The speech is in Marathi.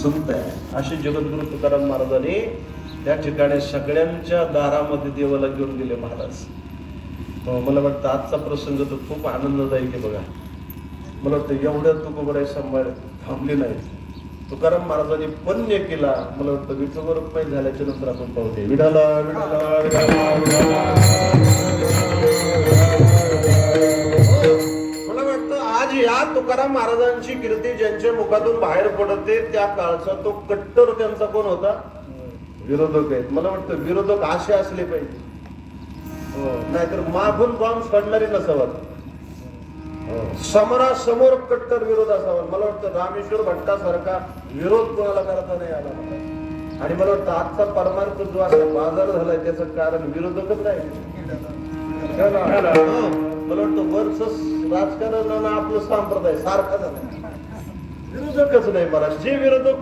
संत आहे असे जगद्गुरु तुकाराम महाराजांनी त्या ठिकाणी सगळ्यांच्या दारामध्ये देवाला घेऊन गेले महाराज. मला वाटतं आजचा प्रसंग तर खूप आनंददायी आहे बघा. मला वाटतं एवढ्या तुकोबराई सांभाळ थांबली नाही. तुकाराम महाराजांनी पुण्य केला. मला वाटतं विठोबा रुक्माई झाल्याच्या नंतर आपण पाहते विठाला विठाला विठाला. मला वाटतं आज या तुकाराम महाराजांची कीर्ती ज्यांच्या मुखातून बाहेर पडते त्या काळचा तो कट्टर त्यांचा कोण होता? विरोधक आहेत. मला वाटतं विरोधक असे असले पाहिजे, नाहीतर मागून बॉम्ब सोडणारी नसावा, समोरासमोर कट्टर विरोध असावा. मला वाटतं रामेश्वर भट्टासारखा विरोध कोणाला करता नाही आला. आणि मला वाटतं आजचा परमार्थ जो असा बाजार झालाय त्याचं कारण विरोधकच नाही. मला वाटतं वर्चस राजकारण आपलं संप्रदाय सारखा झाला, विरोधकच नाही. मला जे विरोधक